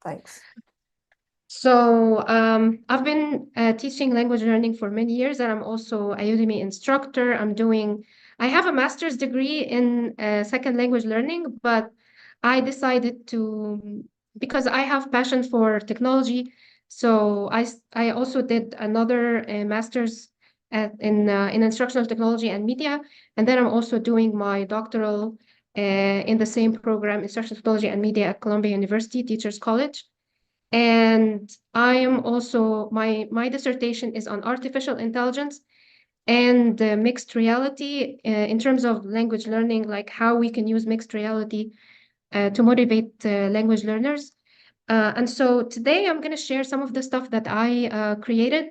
Thanks. So I've been teaching language learning for many years, and I'm also a Udemy instructor. I have a master's degree in second language learning, but I decided to, because I have passion for technology, so I also did another master's in instructional technology and media, and then I'm also doing my doctoral in the same program, instructional technology and media at Columbia University Teachers College. And I am also my dissertation is on artificial intelligence and mixed reality in terms of language learning, like how we can use mixed reality to motivate language learners. And so today I'm going to share some of the stuff that I created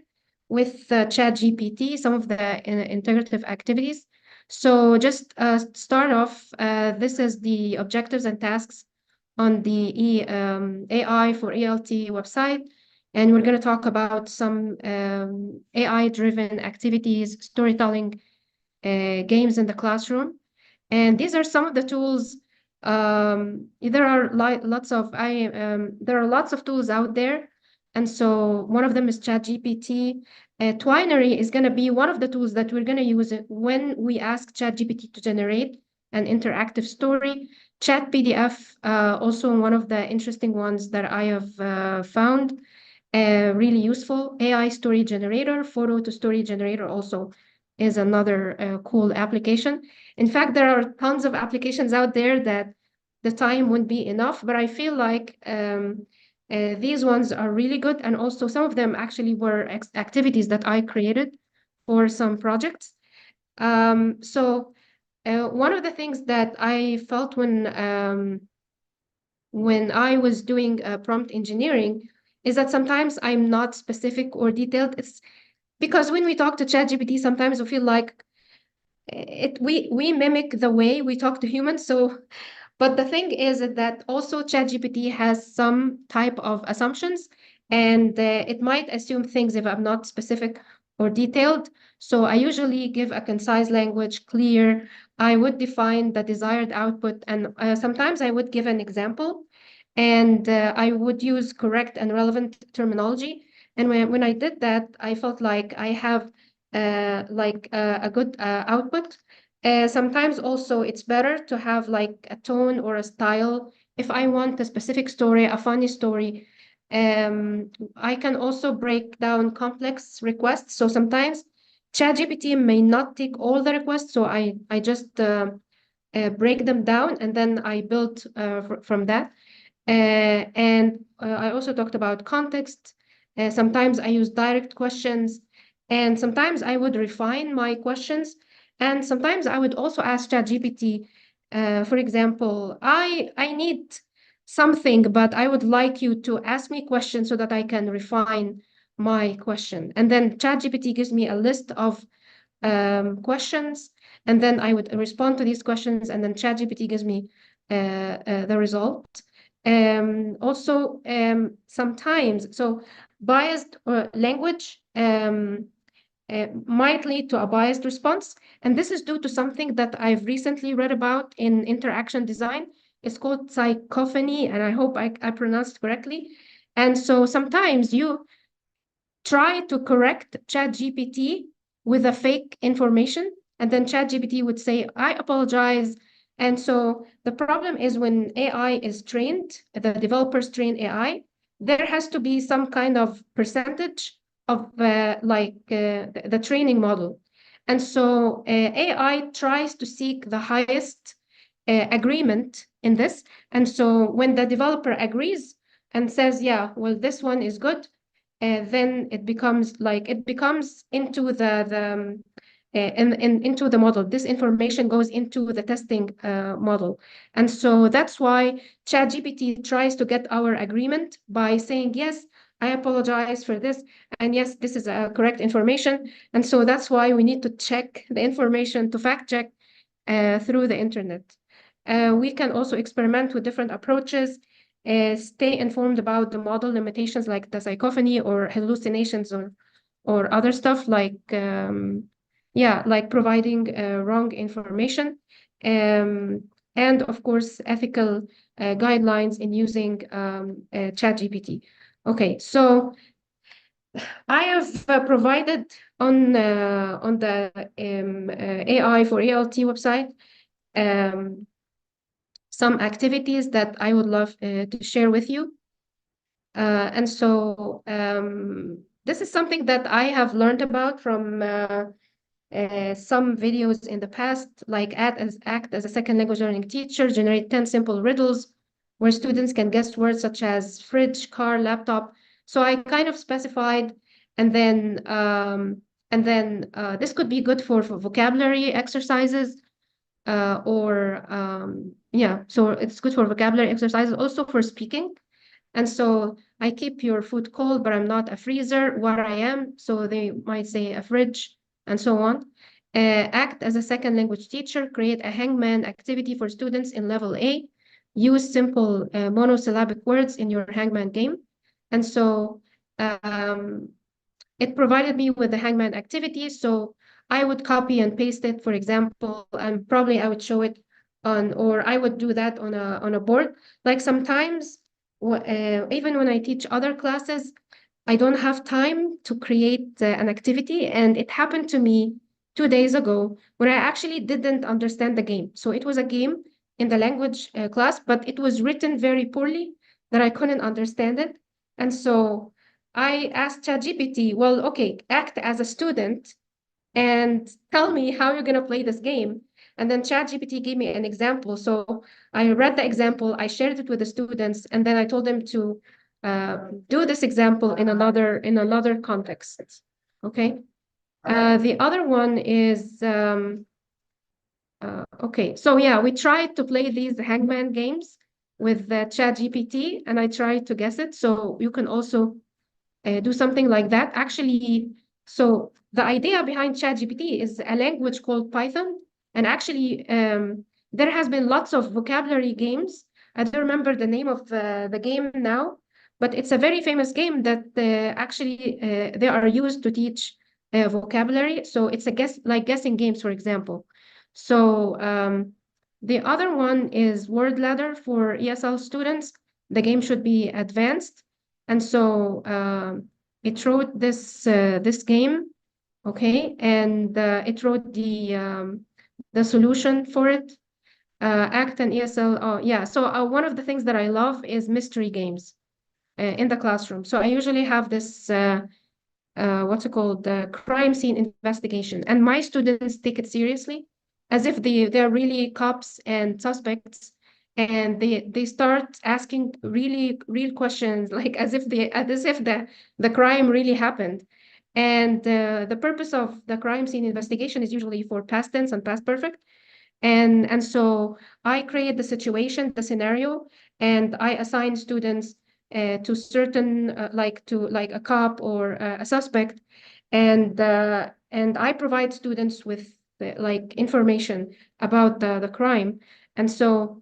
with ChatGPT, some of the integrative activities. So just start off, this is the objectives and tasks on the AI for ELT website. And we're going to talk about some AI-driven activities, storytelling, games in the classroom. And these are some of the tools. There are there are lots of tools out there, and so one of them is ChatGPT. Twinary is going to be one of the tools that we're going to use it when we ask ChatGPT to generate an interactive story. Chat PDF, also one of the interesting ones that I have found really useful. AI story generator, photo to story generator also is another cool application. In fact, there are tons of applications out there that the time wouldn't be enough, but I feel like these ones are really good. And also some of them actually were activities that I created for some projects. One of the things that I felt when I was doing prompt engineering is that sometimes I'm not specific or detailed. It's because when we talk to ChatGPT, sometimes we feel like we mimic the way we talk to humans. So, but the thing is that also ChatGPT has some type of assumptions, and it might assume things if I'm not specific or detailed. So I usually give a concise language, clear. I would define the desired output, and sometimes I would give an example, and I would use correct and relevant terminology. And when I did that, I felt like I have a good output. Sometimes also it's better to have like a tone or a style. If I want a specific story, a funny story, I can also break down complex requests. So sometimes ChatGPT may not take all the requests, so I just break them down and then I build from that. I also talked about context. Sometimes I use direct questions, and sometimes I would refine my questions. And sometimes I would also ask ChatGPT, for example, I need something, but I would like you to ask me questions so that I can refine my question. And then ChatGPT gives me a list of questions, and then I would respond to these questions, and then ChatGPT gives me the result. Sometimes, so biased language might lead to a biased response. And this is due to something that I've recently read about in interaction design. It's called psychophony, and I hope I pronounced correctly. And so sometimes you try to correct ChatGPT with a fake information, and then ChatGPT would say, I apologize. And so the problem is when AI is trained, the developers train AI, there has to be some kind of percentage of the training model. And so AI tries to seek the highest agreement in this. And so when the developer agrees and says, yeah, well, this one is good, then it becomes into into the model. This information goes into the testing model. And so that's why ChatGPT tries to get our agreement by saying, yes, I apologize for this. And yes, this is correct information. And so that's why we need to check the information to fact check through the internet. We can also experiment with different approaches, stay informed about the model limitations like the psychophony or hallucinations or other stuff like providing wrong information. and of course, ethical guidelines in using ChatGPT. Okay, so I have provided on the AI for ELT website um, some activities that I would love to share with you. And so this is something that I have learned about from some videos in the past, like act as a second language learning teacher, generate 10 simple riddles where students can guess words such as fridge, car, laptop. So I kind of specified, and then this could be good for vocabulary exercises, yeah, so it's good for vocabulary exercises, also for speaking. And so I keep your food cold, but I'm not a freezer. What I am, so they might say a fridge, and so on. Act as a second language teacher, create a hangman activity for students in level A. Use simple monosyllabic words in your hangman game. And so um, it provided me with the hangman activity. So I would copy and paste it, for example, and probably I would show it on, or I would do that on a board. Like sometimes, even when I teach other classes, I don't have time to create an activity. And it happened to me 2 days ago when I actually didn't understand the game. So it was a game in the language class, but it was written very poorly that I couldn't understand it. And so I asked ChatGPT, well, okay, act as a student and tell me how you're going to play this game. And then ChatGPT gave me an example. So I read the example, I shared it with the students, and then I told them to do this example in another context. Okay. The other one is okay. So yeah, we tried to play these hangman games with ChatGPT, and I tried to guess it. So you can also do something like that. Actually, so the idea behind ChatGPT is a language called Python. And actually, there has been lots of vocabulary games. I don't remember the name of the game now, but it's a very famous game that actually they are used to teach vocabulary. So it's a like guessing games, for example. So the other one is Word Ladder for ESL students. The game should be advanced. And so it wrote this game, okay, and it wrote the solution for it. ACT and ESL. Oh, yeah. So one of the things that I love is mystery games in the classroom. So I usually have this what's it called, the crime scene investigation, and my students take it seriously, as if they're really cops and suspects, and they start asking really real questions, like as if the crime really happened. And the purpose of the crime scene investigation is usually for past tense and past perfect. And so I create the situation, the scenario, and I assign students to certain like a cop or a suspect, and I provide students with like information about the crime. And so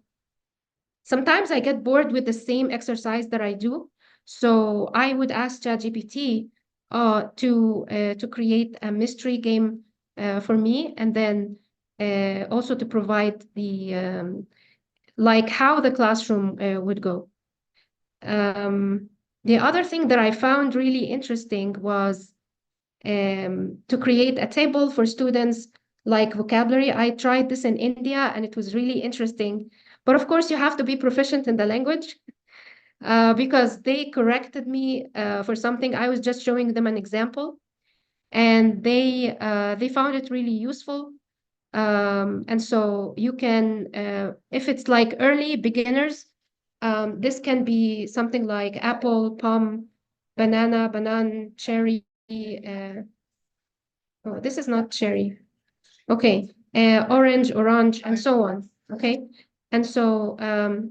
sometimes I get bored with the same exercise that I do. So I would ask ChatGPT to create a mystery game for me, and then also to provide the like how the classroom would go. Um, the other thing that I found really interesting was to create a table for students like vocabulary. I tried this in India and it was really interesting. But of course, you have to be proficient in the language because they corrected me for something. I was just showing them an example, and they found it really useful. And so you can, if it's like early beginners, this can be something like apple, plum, banana, banan, cherry. Oh, this is not cherry. Okay, orange, orange, and so on. Okay, and so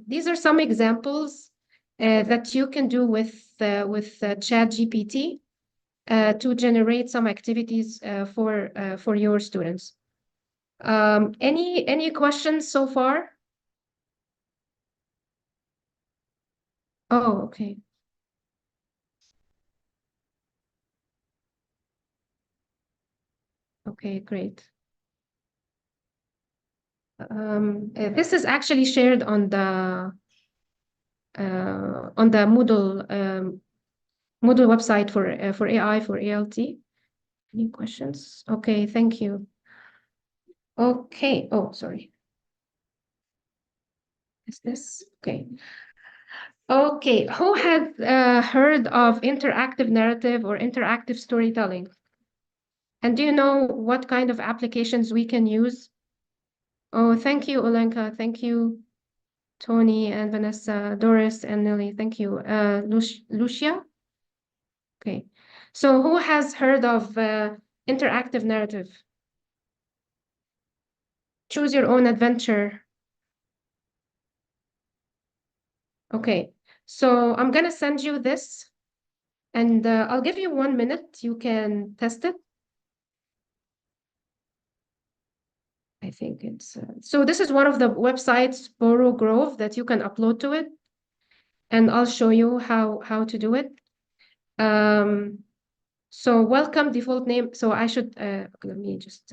these are some examples that you can do with ChatGPT to generate some activities for your students. Any questions so far? Oh, okay. Okay, great. This is actually shared on the Moodle website for AI for ELT. Any questions? Okay, thank you. Okay. Oh, sorry. Is this okay? Okay. Who has heard of interactive narrative or interactive storytelling? And do you know what kind of applications we can use? Oh, thank you, Olenka. Thank you, Tony and Vanessa, Doris and Nelly. Thank you. Lucia? Okay. So who has heard of interactive narrative? Choose your own adventure. Okay. So I'm gonna send you this and I'll give you 1 minute. You can test it. I think it's so this is one of the websites, Boro Grove, that you can upload to it, and I'll show you how to do it. So welcome default name. So I should let me just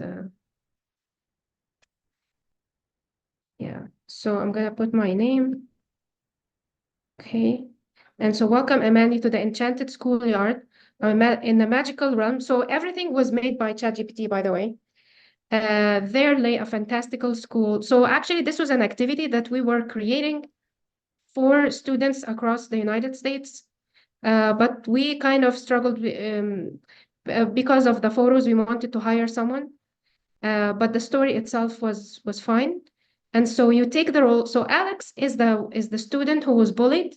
yeah. So I'm gonna put my name. Okay. And so welcome Amani to the Enchanted Schoolyard in the magical realm. So everything was made by ChatGPT, by the way. There lay a fantastical school. So actually, this was an activity that we were creating for students across the United States. But we kind of struggled because of the photos. We wanted to hire someone, but the story itself was fine. And so you take the role. So Alex is the student who was bullied.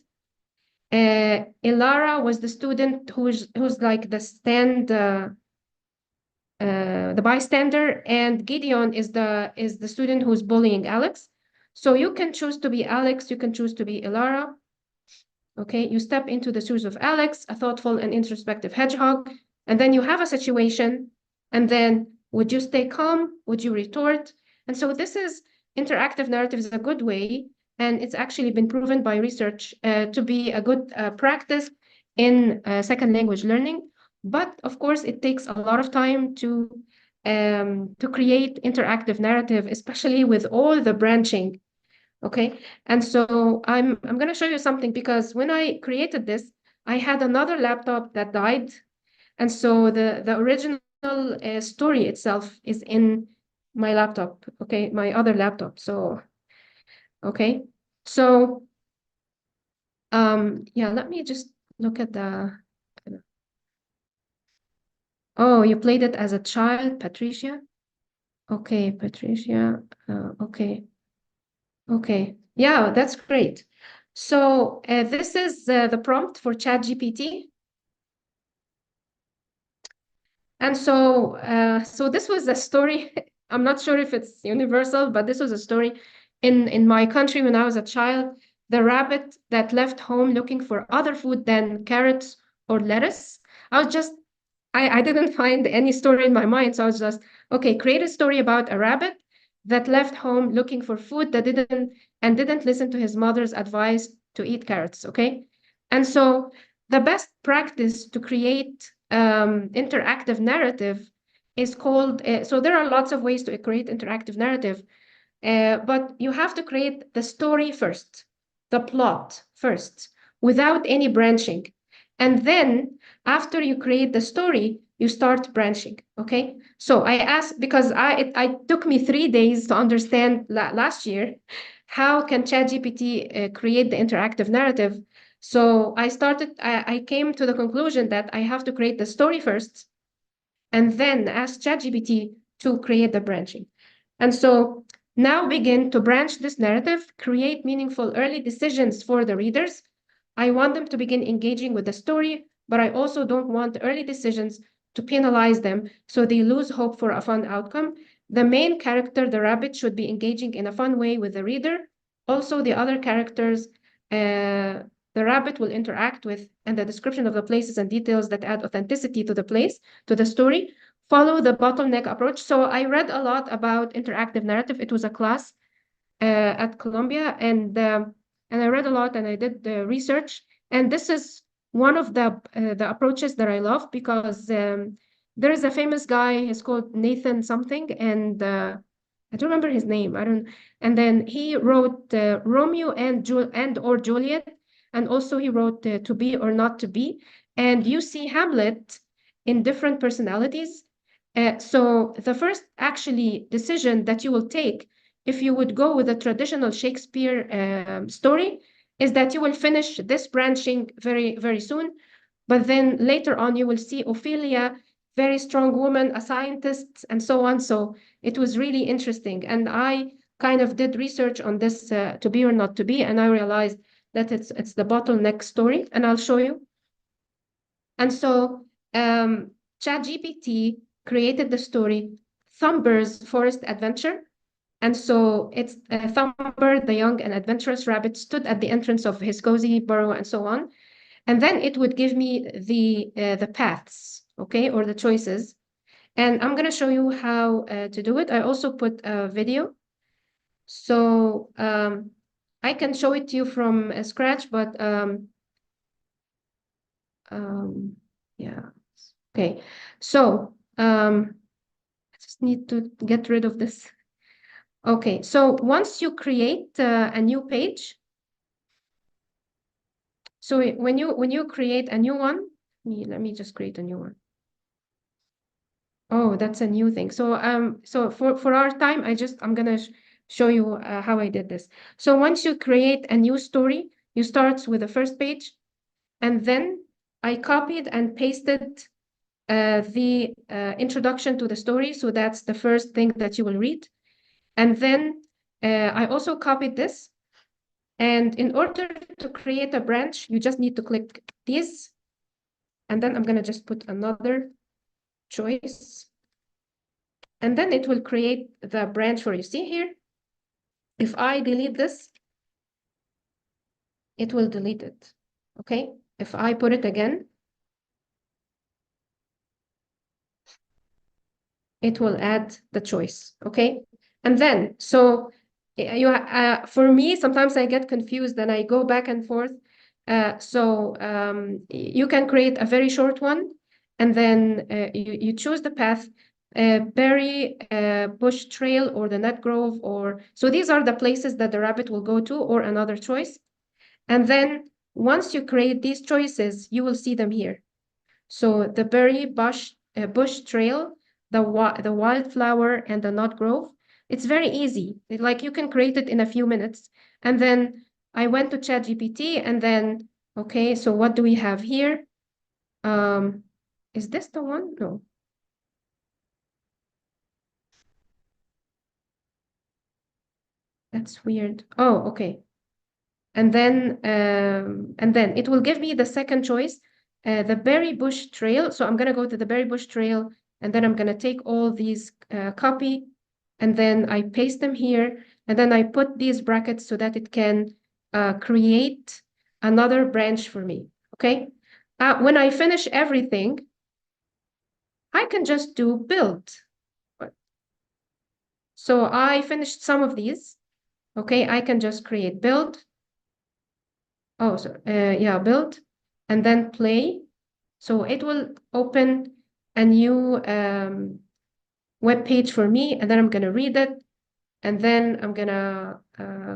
Ilara was the student who's like the bystander, and Gideon is the student who's bullying Alex. So you can choose to be Alex, you can choose to be Ilara. Okay, you step into the shoes of Alex, a thoughtful and introspective hedgehog, and then you have a situation, and then would you stay calm? Would you retort? And so this is interactive narrative is a good way, and it's actually been proven by research to be a good practice in second language learning. But of course, it takes a lot of time to create interactive narrative, especially with all the branching. Okay, and so I'm going to show you something because when I created this, I had another laptop that died, and so the original story itself is in my laptop. Okay, my other laptop. So okay, so yeah, let me just look at the. Oh, you played it as a child, Patricia? Okay, Patricia. Okay. Okay. Yeah, that's great. So this is the prompt for ChatGPT. And so this was a story. I'm not sure if it's universal, but this was a story in my country when I was a child. The rabbit that left home looking for other food than carrots or lettuce. I was just I didn't find any story in my mind. So I was just, okay, create a story about a rabbit that left home looking for food that didn't listen to his mother's advice to eat carrots. Okay. And so the best practice to create interactive narrative is called, so there are lots of ways to create interactive narrative, but you have to create the story first, the plot first, without any branching. And then after you create the story, you start branching. Okay. So I asked because I took me 3 days to understand last year how can ChatGPT create the interactive narrative. So I came to the conclusion that I have to create the story first and then ask ChatGPT to create the branching. And so now begin to branch this narrative, create meaningful early decisions for the readers. I want them to begin engaging with the story, but I also don't want early decisions to penalize them so they lose hope for a fun outcome. The main character, the rabbit, should be engaging in a fun way with the reader. Also, the other characters, the rabbit will interact with, and the description of the places and details that add authenticity to the place, to the story. Follow the bottleneck approach. So I read a lot about interactive narrative. It was a class at Columbia, and I read a lot and I did the research. And this is one of the approaches that I love because there is a famous guy. He's called Nathan something, and I don't remember his name. I don't. And then he wrote Romeo and or Juliet, and also he wrote To Be or Not to Be. And you see Hamlet in different personalities. So the first actually decision that you will take if you would go with a traditional Shakespeare story is that you will finish this branching very, very soon. But then later on, you will see Ophelia, very strong woman, a scientist, and so on. So it was really interesting. And I kind of did research on this To Be or Not to Be, and I realized that it's the bottleneck story, and I'll show you. And so ChatGPT created the story Thumber's Forest Adventure. And so it's Thumber, the young and adventurous rabbit, stood at the entrance of his cozy burrow and so on. And then it would give me the paths, okay, or the choices. And I'm going to show you how to do it. I also put a video. So I can show it to you from scratch, but um, yeah. Okay. So I just need to get rid of this. Okay. So once you create a new page, so when you create a new one, let me just create a new one. Oh, that's a new thing. So for our time, I'm gonna show you how I did this. So once you create a new story, you start with the first page, and then I copied and pasted the introduction to the story. So that's the first thing that you will read, and then I also copied this. And in order to create a branch, you just need to click these, and then I'm gonna just put another choice. And then it will create the branch for you. See here, if I delete this, it will delete it. Okay, if I put it again, it will add the choice. Okay, and then so for me, sometimes I get confused and I go back and forth. You can create a very short one, and then you choose the path, berry, bush trail, or the nut grove, or so these are the places that the rabbit will go to, or another choice. And then once you create these choices, you will see them here. So the berry bush trail, the wildflower, and the nut grove. It's very easy. Like you can create it in a few minutes. And then I went to ChatGPT, and then okay, so what do we have here? Um, is this the one? No. That's weird. Oh, okay. And then it will give me the second choice, the berry bush trail. So I'm gonna go to the berry bush trail, and then I'm gonna take all these copy, and then I paste them here, and then I put these brackets so that it can create another branch for me. Okay. When I finish everything, I can just do build. So I finished some of these. Okay, I can just create build. Oh, so yeah, build, and then play. So it will open a new web page for me, and then I'm gonna read it, and then I'm gonna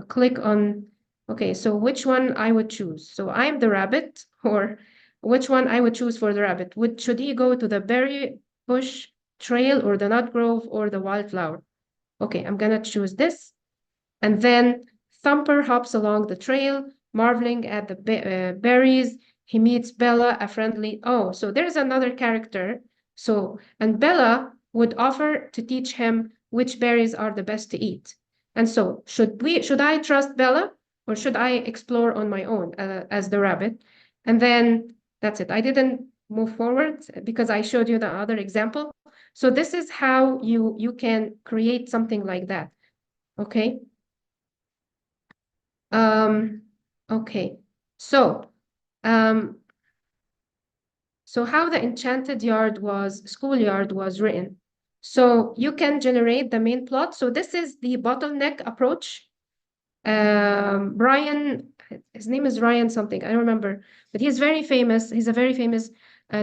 click on, okay, so which one I would choose. So I'm the rabbit, or which one I would choose for the rabbit. Should he go to the berry bush trail, or the nut grove, or the wildflower? Okay, I'm gonna choose this. And then Thumper hops along the trail, marveling at the berries. He meets Bella, a friendly. Oh, so there's another character. So, and Bella would offer to teach him which berries are the best to eat. And so, should I trust Bella, or should I explore on my own as the rabbit? And then that's it. I didn't move forward because I showed you the other example. So this is how you can create something like that. Okay. Um, okay. So, um, so how the enchanted schoolyard was written. So you can generate the main plot. So this is the bottleneck approach. Brian, his name is Ryan something, I don't remember, but he's very famous. He's a very famous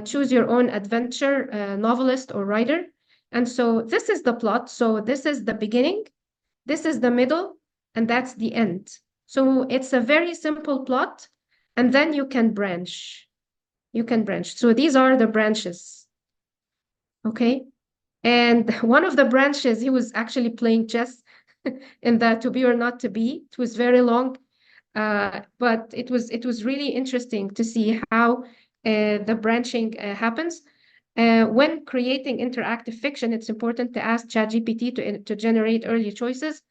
choose your own adventure novelist or writer. And so this is the plot. So this is the beginning. this is the middle, and that's the end. So it's a very simple plot, and then you can branch. You can branch. So these are the branches. Okay. And one of the branches, he was actually playing chess in the to be or not to be. It was very long, but it was really interesting to see how the branching happens. When creating interactive fiction, it's important to ask ChatGPT to generate early choices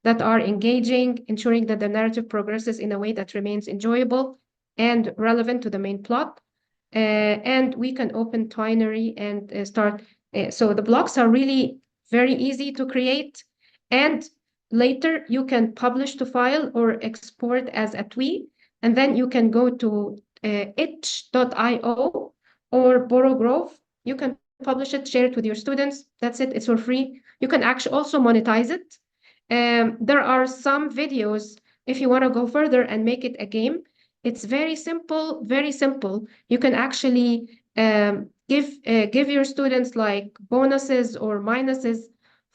that are engaging, ensuring that the narrative progresses in a way that remains enjoyable and relevant to the main plot. And we can open Twinery and start. So the blocks are really very easy to create. And later you can publish to file or export as a tweet. And then you can go to itch.io or Borogrove. You can publish it, share it with your students. That's it. It's for free. You can actually also monetize it. There are some videos, if you want to go further and make it a game, it's very simple, very simple. You can actually give your students like bonuses or minuses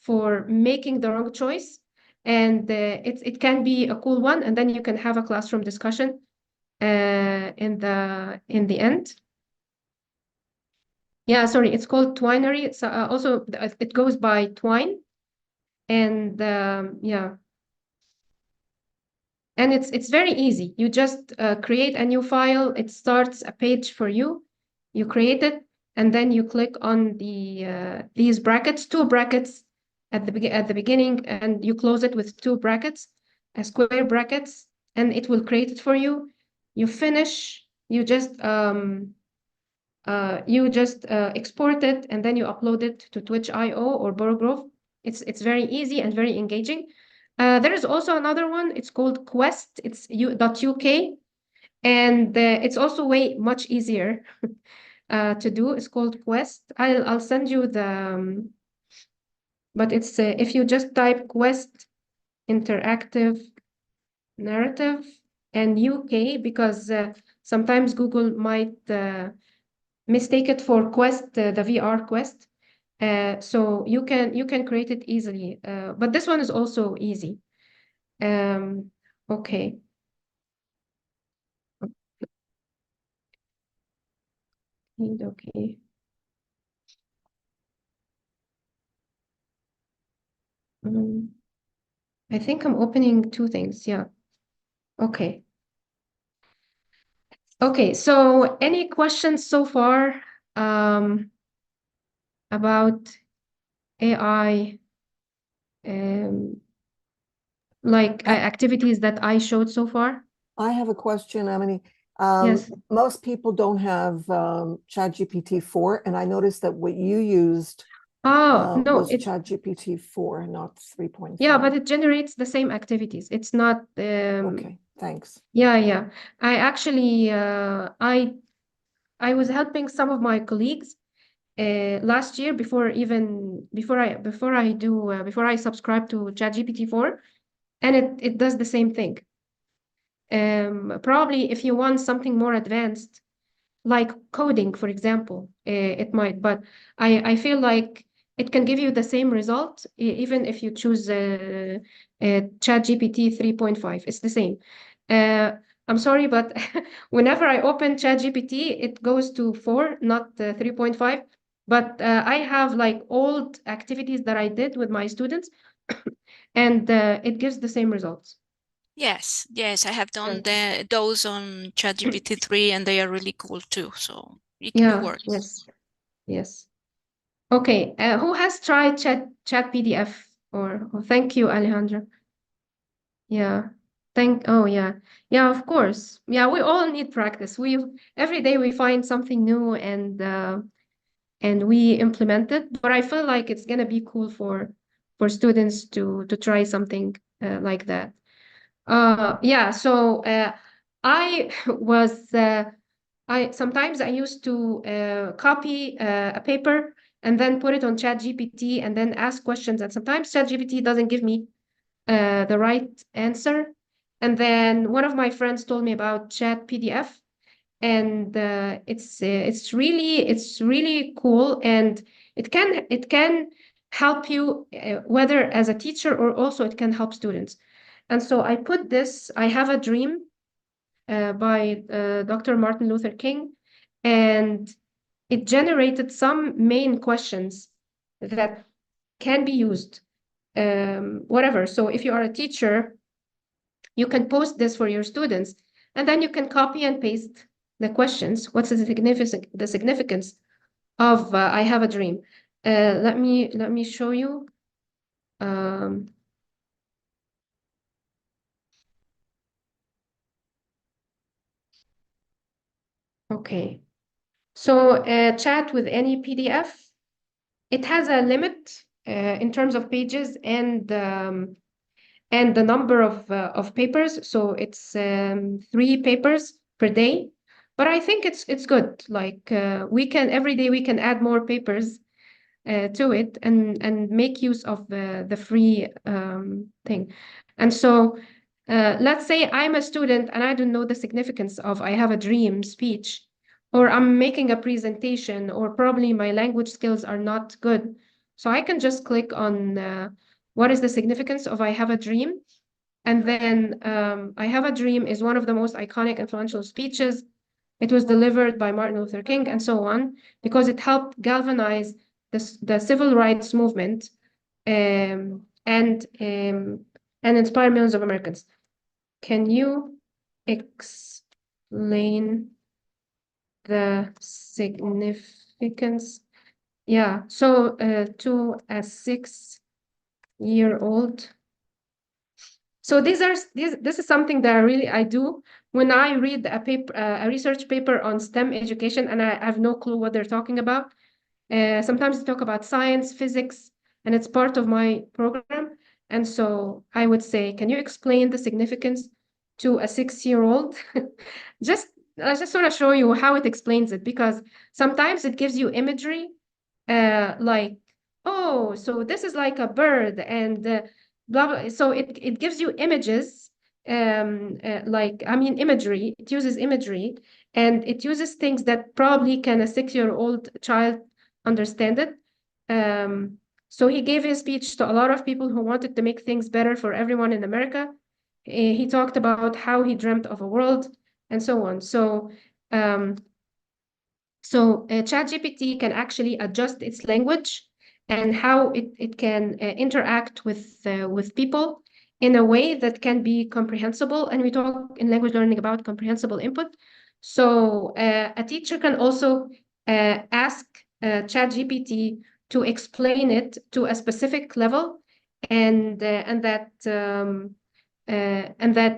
for making the wrong choice. And it can be a cool one. And then you can have a classroom discussion in the end. Yeah, sorry, it's called Twinery. It's also it goes by Twine. And yeah. And it's very easy. You just create a new file. It starts a page for you. You create it, and then you click on these brackets, two brackets at the beginning, and you close it with two brackets, square brackets, and it will create it for you. You finish. You just export it, and then you upload it to Twitch.io or Borogrove. It's very easy and very engaging. There is also another one. It's called Quest. It's .uk, and it's also way much easier to do. It's called Quest. I'll send you but it's if you just type Quest interactive narrative and UK, because sometimes Google might mistake it for Quest, the VR Quest. So you can create it easily. But this one is also easy. Okay. Okay. Um, I think I'm opening two things. Yeah. Okay. Okay. So any questions so far about AI, like activities that I showed so far? I have a question, Emily. Yes. Most people don't have ChatGPT 4, and I noticed that what you used Oh, no, was ChatGPT 4, not 3.5. yeah, but it generates the same activities. It's not Okay, thanks. yeah. I actually I was helping some of my colleagues last year before I subscribe to ChatGPT 4, and it does the same thing. Probably if you want something more advanced, like coding, for example, it might, but I feel like it can give you the same result even if you choose ChatGPT 3.5. It's the same. Uh, I'm sorry, but whenever I open ChatGPT, it goes to 4, not 3.5. But I have like old activities that I did with my students, and it gives the same results. Yes, I have done Yeah. those on ChatGPT 3, and they are really cool too. So it Yeah, works. yes. Okay, who has tried Chat PDF thank you, Alejandra. Yeah. Oh yeah. Yeah, of course. Yeah, we all need practice. Every day we find something new and we implement it, but I feel like it's gonna be cool for students to try something like that. Yeah, so I was I sometimes I used to copy a paper and then put it on ChatGPT and then ask questions. And sometimes ChatGPT doesn't give me the right answer. And then one of my friends told me about Chat PDF, and it's really cool, and it can help you, whether as a teacher or also it can help students. And so I put this, I Have a Dream by Dr. Martin Luther King, and it generated some main questions that can be used, whatever. So if you are a teacher, you can post this for your students, and then you can copy and paste the questions. What's the significance of I Have a Dream? Let me show you. Okay. So chat with any PDF. It has a limit in terms of pages and the number of papers. So it's 3 papers per day. But I think it's good. Like every day we can add more papers to it and make use of the free thing. And so let's say I'm a student and I don't know the significance of I Have a Dream speech, or I'm making a presentation, or probably my language skills are not good. So I can just click on what is the significance of I Have a Dream. And then I Have a Dream is one of the most iconic, influential speeches. It was delivered by Martin Luther King and so on, because it helped galvanize the civil rights movement and inspire millions of Americans. Can you explain the significance? Yeah, so to a 6-year-old. So this is something that I do when I read a research paper on STEM education and I have no clue what they're talking about. Sometimes they talk about science, physics, and it's part of my program. And so I would say, can you explain the significance to a 6-year-old? I just want to show you how it explains it, because sometimes it gives you imagery, like, oh, so this is like a bird and blah, blah. So it gives you images, imagery. It uses imagery, and it uses things that probably can a 6-year-old child understand it. So he gave his speech to a lot of people who wanted to make things better for everyone in America. He talked about how he dreamt of a world and so on. So ChatGPT can actually adjust its language and how it can interact with people in a way that can be comprehensible. And we talk in language learning about comprehensible input. So a teacher can also ask ChatGPT to explain it to a specific level, and that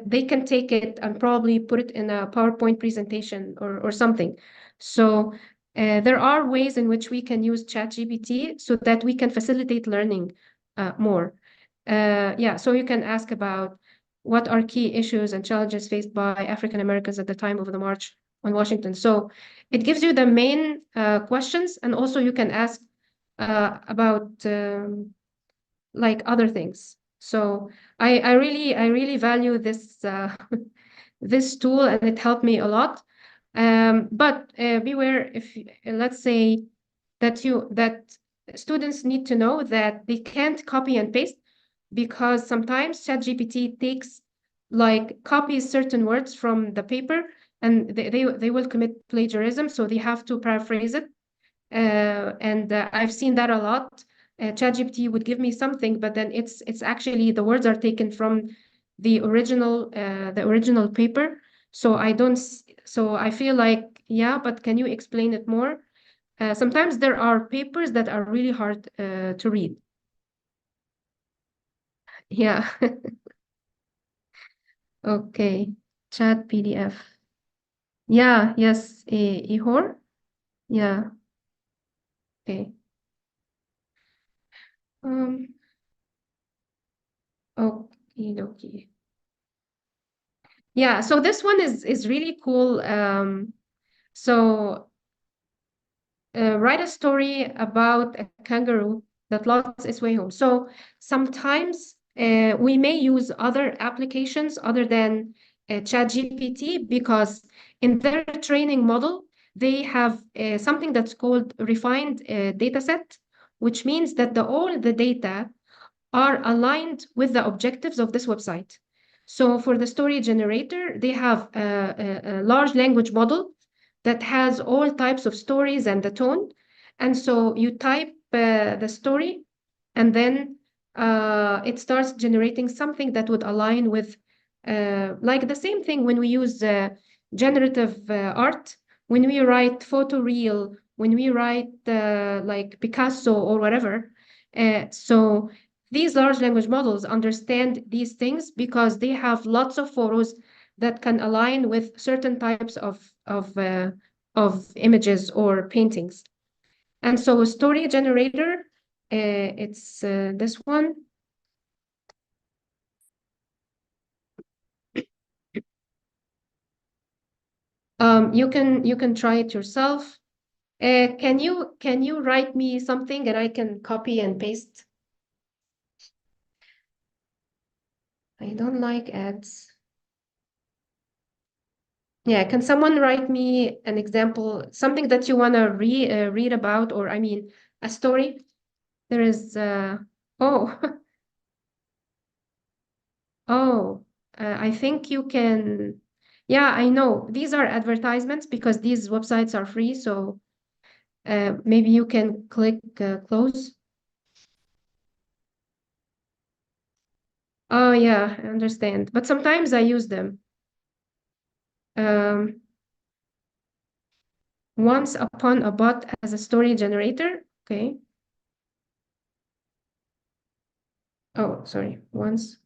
they can take it and probably put it in a PowerPoint presentation or something. So there are ways in which we can use ChatGPT so that we can facilitate learning more. Yeah, so you can ask about what are key issues and challenges faced by African Americans at the time of the March on Washington. So it gives you the main questions, and also you can ask about like other things. So I really value this this tool, and it helped me a lot. But beware, if let's say that students need to know that they can't copy and paste, because sometimes ChatGPT copies certain words from the paper, and they will commit plagiarism, so they have to paraphrase it. And I've seen that a lot. ChatGPT would give me something, but then it's actually the words are taken from the original paper. So I feel like, yeah, but can you explain it more? Sometimes there are papers that are really hard to read. Yeah. Okay. Chat PDF. Yeah, yes, Ihor. Yeah. Okay. Okie dokie. Yeah, so this one is really cool. So write a story about a kangaroo that lost its way home. So sometimes we may use other applications other than ChatGPT, because in their training model, they have something that's called refined data set, which means that all the data are aligned with the objectives of this website. So for the story generator, they have a large language model that has all types of stories and the tone. And so you type the story, and then it starts generating something that would align with, like the same thing when we use generative art, when we write photoreal, when we write like Picasso or whatever. So these large language models understand these things because they have lots of photos that can align with certain types of images or paintings. And so a story generator, it's this one. You can try it yourself. Can you write me something and I can copy and paste? I don't like ads. Yeah, can someone write me an example, something that you want to read about, or I mean, a story? There is, oh, oh, I think you can, yeah, I know. These are advertisements because these websites are free, so maybe you can click close. Oh, yeah, I understand. But sometimes I use them. Um, Once upon a bot as a story generator. Okay. Oh, sorry. Once.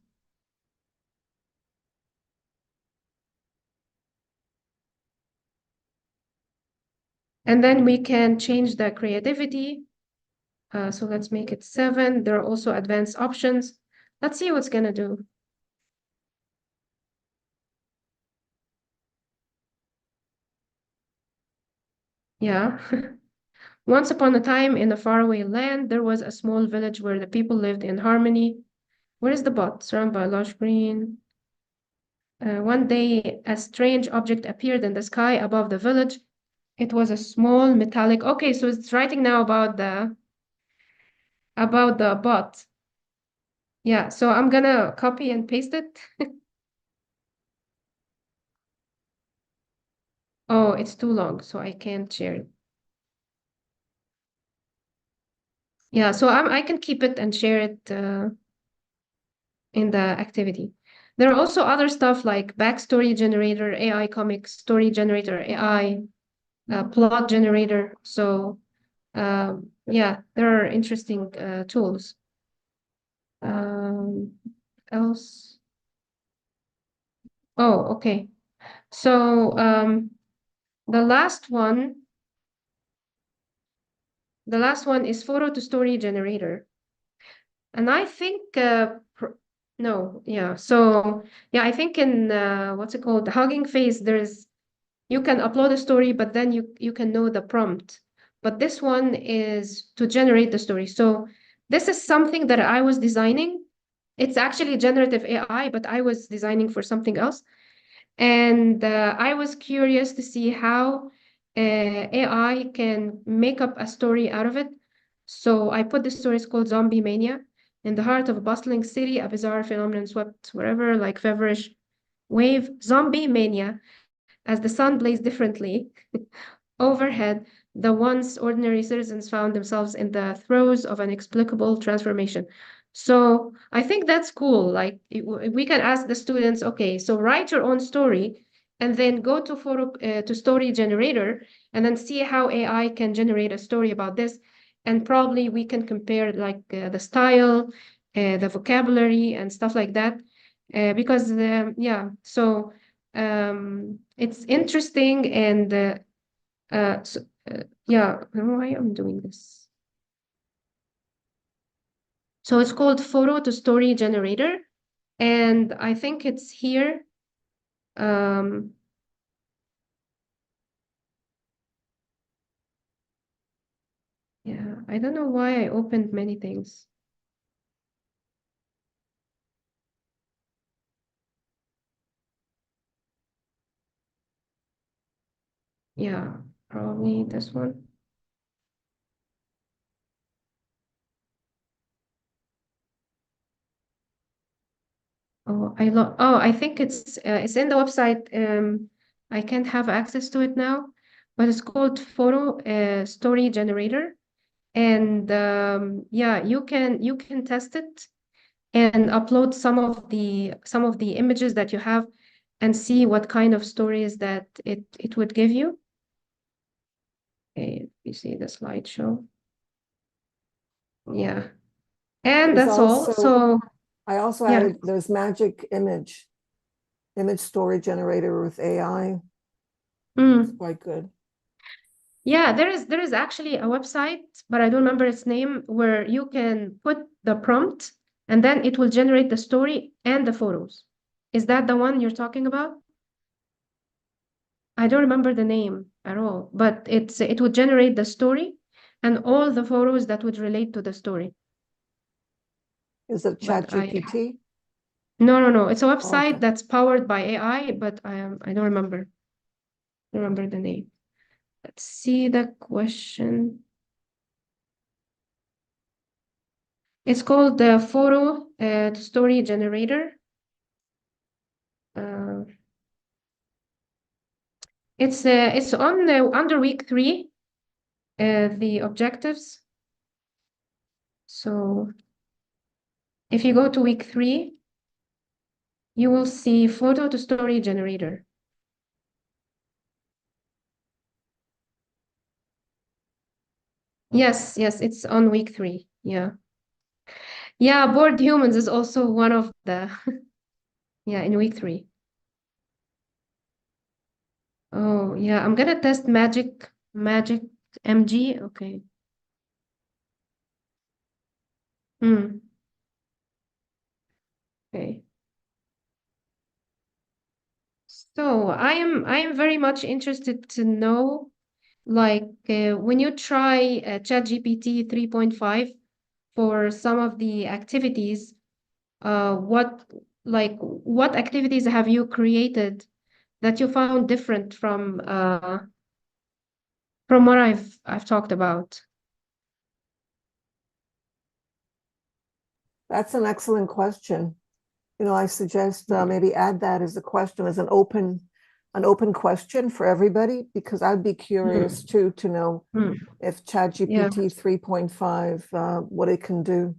And then we can change the creativity. So let's make it 7. There are also advanced options. Let's see what's gonna do. Yeah. Once upon a time in a faraway land, there was a small village where the people lived in harmony. Where is the bot? Surrounded by lush green. One day, a strange object appeared in the sky above the village. It was a small metallic. Okay, so it's writing now about the bot. Yeah, so I'm gonna copy and paste it. Oh, it's too long, so I can't share it. Yeah, so I can keep it and share it in the activity. There are also other stuff like backstory generator, AI comic story generator, AI plot generator. So yeah, there are interesting tools. Else? Oh, okay. So the last one is photo to story generator. And I think no, yeah. So yeah, I think in what's it called? Hugging Face, you can upload a story, but then you can know the prompt. But this one is to generate the story. So this is something that I was designing. It's actually generative AI, but I was designing for something else. And I was curious to see how AI can make up a story out of it. So I put the story, it's called Zombie Mania. In the heart of a bustling city, a bizarre phenomenon swept wherever, like feverish wave, zombie mania, as the sun blazed differently overhead, the once ordinary citizens found themselves in the throes of an inexplicable transformation. So I think that's cool. Like we can ask the students, okay, so write your own story and then go to story generator and then see how AI can generate a story about this. And probably we can compare like the style, the vocabulary and stuff like that. Because yeah, so it's interesting and so, yeah, why I'm doing this. So it's called photo to story generator, and I think it's here. Um, yeah, I don't know why I opened many things. Yeah, probably this one. I think it's in the website. I can't have access to it now, but it's called Photo Story Generator. And yeah, you can test it and upload some of the images that you have and see what kind of stories that it would give you. Okay, you see the slideshow. Yeah. And There's that's all. also, So I also yeah. added, there's magic image story generator with AI. It's Mm. quite good. Yeah, there is actually a website, but I don't remember its name, where you can put the prompt and then it will generate the story and the photos. Is that the one you're talking about? I don't remember the name at all, but it would generate the story and all the photos that would relate to the story. Is it But ChatGPT? no, it's a Oh, website okay. that's powered by AI, but I don't remember the name. Let's see the question. It's called the Photo Story Generator. Uh, it's on under week 3, the objectives. So if you go to week 3, you will see Photo to Story Generator. Yes, it's on week 3. Yeah. Yeah, Bored Humans is also one of the yeah, in week 3. Oh, yeah, I'm gonna test Magic MG. Okay. Okay. So I am very much interested to know, like, when you try ChatGPT 3.5 for some of the activities, what activities have you created that you found different from what I've talked about? That's an excellent question. I suggest maybe add that as a question, as an open question for everybody, because I'd be curious too to know Mm. if Yeah. ChatGPT 3.5, what it can do.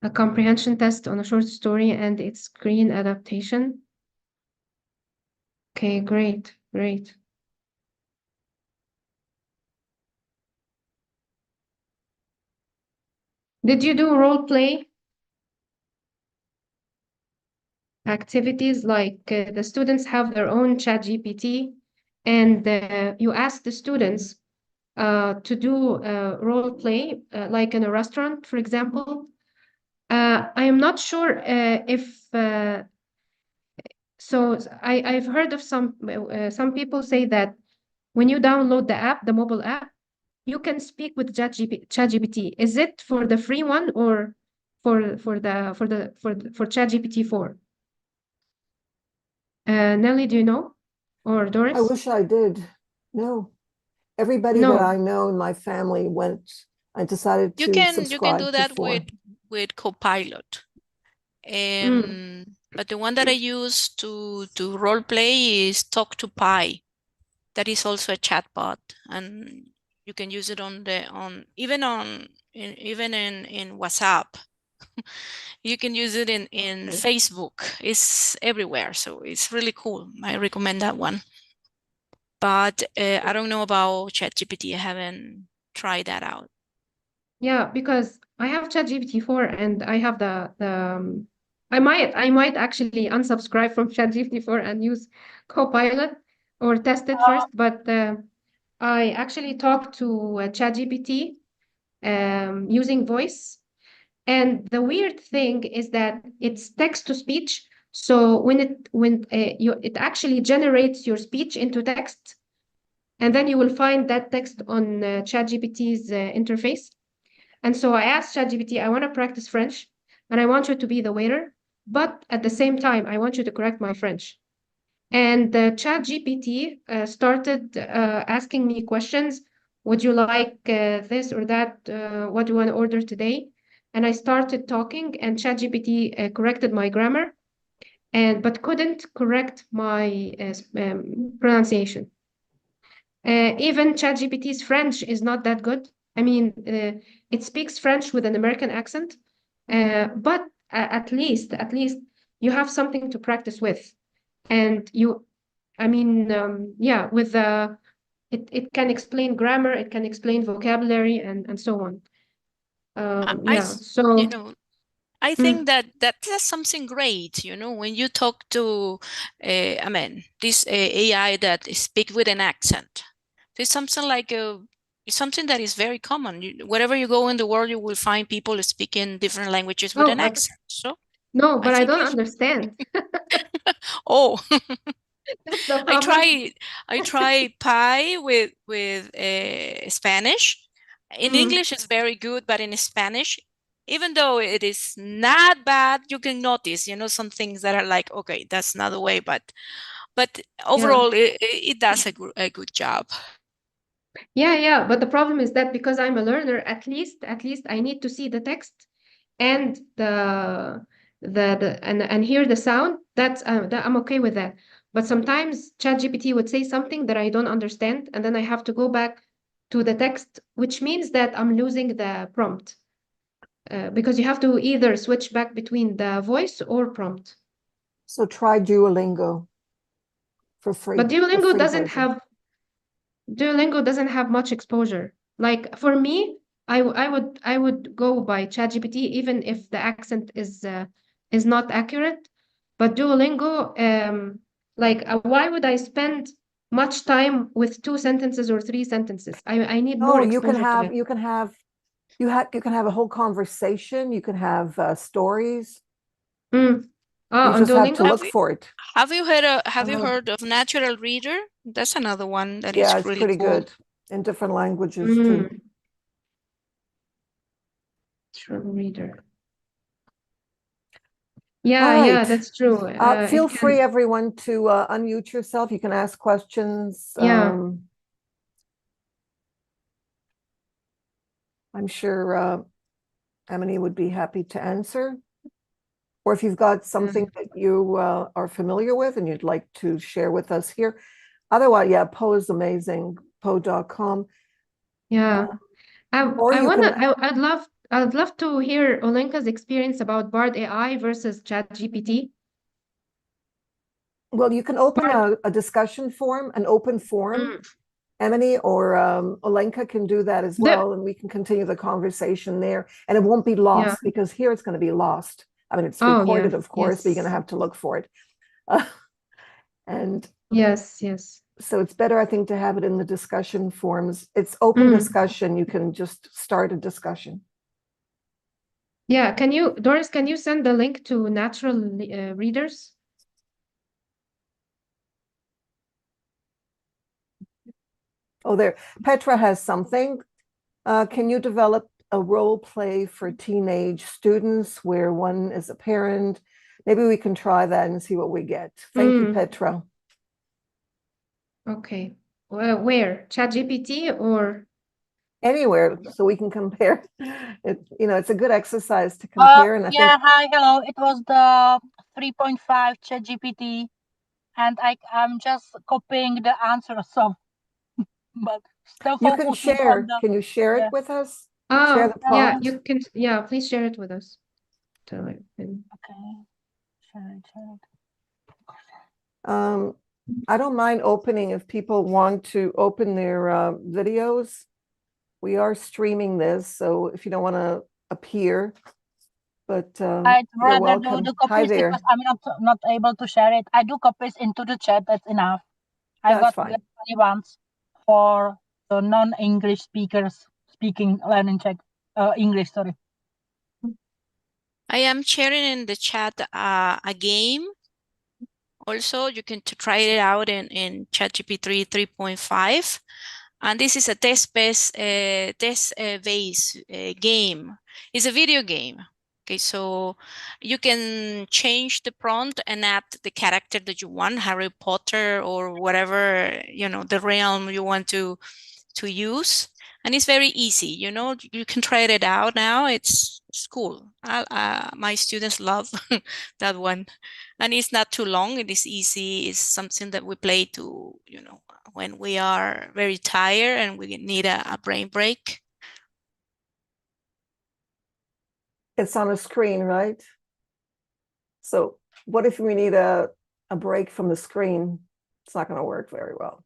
A comprehension test on a short story and its screen adaptation. Okay, great. Did you do role play activities, like the students have their own ChatGPT and you ask the students to do role play, like in a restaurant, for example? I am not sure if so. I've heard of some people say that when you download the app, the mobile app, you can speak with ChatGPT. Is it for the free one or for ChatGPT 4? Nelly, do you know? Or I Doris? wish I did. No, everybody that No. I know in my family I decided You to can subscribe do to that 4. with Copilot. But the one that I use to role play is Talk to Pi. That is also a chatbot, and you can use it even in WhatsApp. You can use it in Okay. Facebook. It's everywhere, so it's really cool. I recommend that one. But I don't know about ChatGPT. I haven't tried that out. Yeah, because I have ChatGPT 4 and I have I might actually unsubscribe from ChatGPT 4 and use Copilot or test it first, but I actually talked to ChatGPT using voice. And the weird thing is that it's text to speech. So it actually generates your speech into text, and then you will find that text on ChatGPT's interface. And so I asked ChatGPT, I want to practice French and I want you to be the waiter, but at the same time, I want you to correct my French. And the ChatGPT started asking me questions. Would you like this or that? What do you want to order today? And I started talking, and ChatGPT corrected my grammar, but couldn't correct my pronunciation. Even ChatGPT's French is not that good. I mean, it speaks French with an American accent, but at least you have something to practice with, and yeah, with the it can explain grammar, it can explain vocabulary, and so on. Yeah, you so know, I mm, think that that's something great, when you talk to, I mean, this AI that speak with an accent. There's something like it's something that is very common. Wherever you go in the world, you will find people speaking different languages with no, an but accent. So no, I but I think don't understand. oh, That's the I problem. try Pi with Spanish. In Mm, English, it's very good, but in Spanish, even though it is not bad, you can notice, some things that are like, okay, that's not the way, but yeah. overall, it does a good job. Yeah, but the problem is that because I'm a learner, at least I need to see the text and and hear the sound. That I'm okay with that. But sometimes ChatGPT would say something that I don't understand, and then I have to go back to the text, which means that I'm losing the prompt. Because you have to either switch back between the voice or prompt. So try Duolingo for free. But the Duolingo free doesn't version. have Duolingo doesn't have much exposure. Like for me, I would go by ChatGPT even if the accent is not accurate. But Duolingo, why would I spend much time with 2 sentences or 3 sentences? I need more Oh, you can exposure to have it. you can have a whole conversation. You can have stories. Mm. You On just have to Duolingo? look for it. Have you heard of Natural Reader? That's another one that Yeah, is it's really pretty cool. good in different languages too. True reader. All Yeah, right. that's true. Feel It free, can, everyone, to unmute yourself. You can ask questions. yeah. I'm sure Emily would be happy to answer. Or if you've got something that you are familiar with and you'd like to share with us here. Otherwise, yeah, Poe is amazing, Poe.com. Yeah. Or you can, I'd love to hear Olenka's experience about Bard AI versus ChatGPT. well, you can open Bard, a discussion forum, an open forum. mm, Emily or Olenka can do that as the, well, and we can continue the conversation there. And it won't be yeah. lost because here it's going to be lost. I mean, it's Oh, yeah. recorded, of course, but you're going to Yes. have to look for it. And Yes. so it's better, I think, to have it in the discussion forums. It's open Mm. discussion. You can just start a discussion. Yeah. Doris, can you send the link to natural readers? Oh, there. Petra has something. Can you develop a role play for teenage students where one is a parent? Maybe we can try that and see what we get. Thank you, Petra. Okay. Well, where? ChatGPT or? Anywhere, so we can compare. It's a good exercise to compare. And I think, Hi, hello. It was the 3.5 ChatGPT, and I'm just copying the answers. So, but still you can focusing on share. the Can you share it yeah. with us? Share Oh, the yeah, prompt. you can. Yeah, please share it with us. Okay, share it. I don't mind opening if people want to open their videos. We are streaming this, so if you don't want to appear, but I'd you're rather welcome. do the Hi copies there. because I'm not able to share it. I do copies into the chat. That's enough. I That's got fine. 20 ones for the non-English speakers learning Czech English. Sorry. I am sharing in the chat a game. Also, you can try it out in ChatGPT 3.5. And this is a test-based game. It's a video game. Okay, so you can change the prompt and add the character that you want, Harry Potter or whatever, you know, the realm you want to use. And it's very easy, you know, you can try it out now. It's cool. My students love that one. And it's not too long. It is easy. It's something that we play to, you know, when we are very tired and we need a brain break. It's on a screen, right? So what if we need a break from the screen? It's not going to work very well.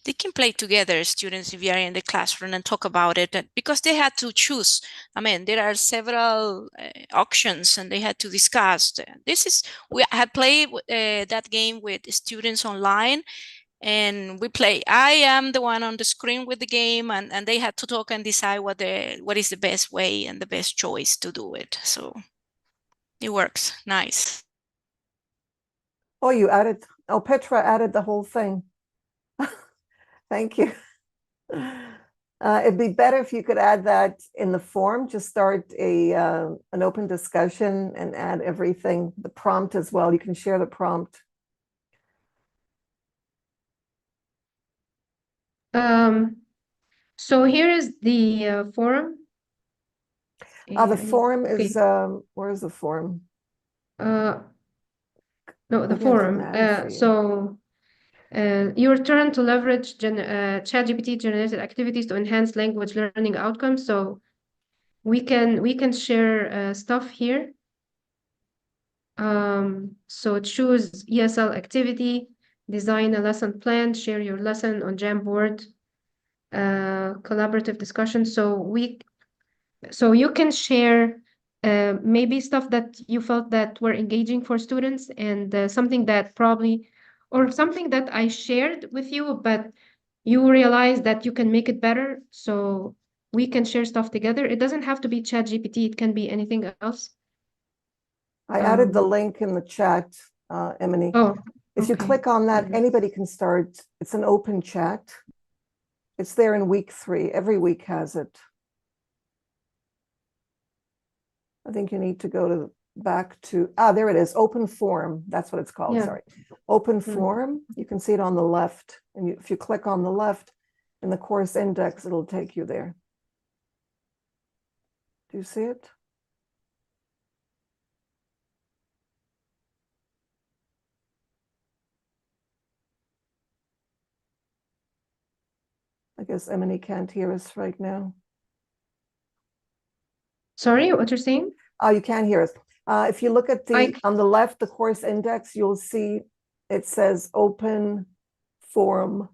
They can play together, students, if you are in the classroom, and talk about it, because they had to choose. I mean, there are several options and they had to discuss. We had played that game with students online, and we play. I am the one on the screen with the game, and they had to talk and decide what is the best way and the best choice to do it. So it works. Nice. Oh, Petra added the whole thing. Thank you. It'd be better if you could add that in the form, just start an open discussion and add everything, the prompt as well. You can share the prompt. So here is the forum. The forum okay. is, where is the forum? No, the Maybe I didn't forum. add it for you. So your turn to leverage ChatGPT generated activities to enhance language learning outcomes. So we can share stuff here. So choose ESL activity, design a lesson plan, share your lesson on Jamboard, collaborative discussion. So you can share maybe stuff that you felt that were engaging for students, and something that probably, or something that I shared with you, but you realize that you can make it better. So we can share stuff together. It doesn't have to be ChatGPT. It can be anything else. I added the link in the chat, Emily. Oh, If you okay. click on that, anybody can start. It's an open chat. It's there in week 3. Every week has it. I think you need to go back to, there it is, open forum. That's what it's called, Yeah. sorry. Open forum, you can see it on the left. And if you click on the left in the course index, it'll take you there. Do you see it? I guess Emily can't hear us right now. Sorry, what you're saying? Oh, you can't hear us. If you look at on the left, the course index, you'll see it says open forum.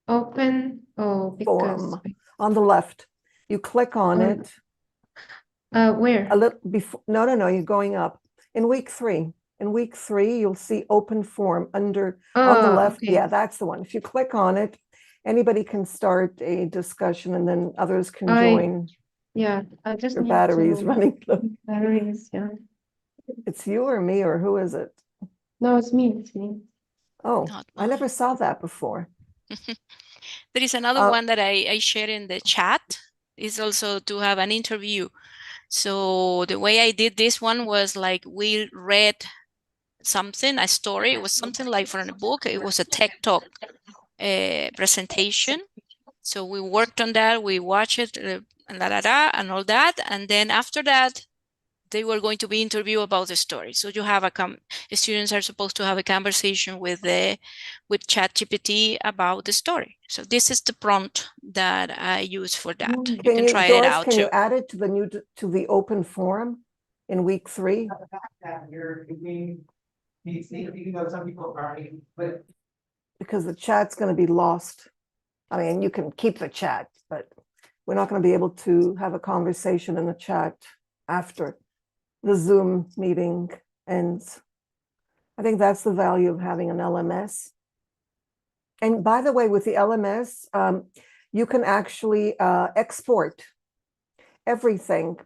Open, because Forum on the left. You click on it. where? A little before. No, you're going up. In week 3. In week 3, you'll see open forum under on the left. Okay. Yeah, that's the one. If you click on it, anybody can start a discussion and then others can join. Yeah, I just Your need battery's to running low. batteries, yeah. It's you or me or who is it? No, it's me, it's me. Oh, Not I never saw that before. There is another one that I share in the chat. Is also to have an interview. So the way I did this one was like we read something, a story. It was something like from a book. It was a tech talk presentation. So we worked on that. We watched it and all that. And then after that, they were going to be interviewed about the story. So you have students are supposed to have a conversation with ChatGPT about the story. So this is the prompt that I use for that. You can try it out Can too. you add it to the open forum in week 3? Because the chat's going to be lost. I mean, you can keep the chat, but we're not going to be able to have a conversation in the chat after the Zoom meeting ends. I think that's the value of having an LMS. And by the way, with the LMS, you can actually export everything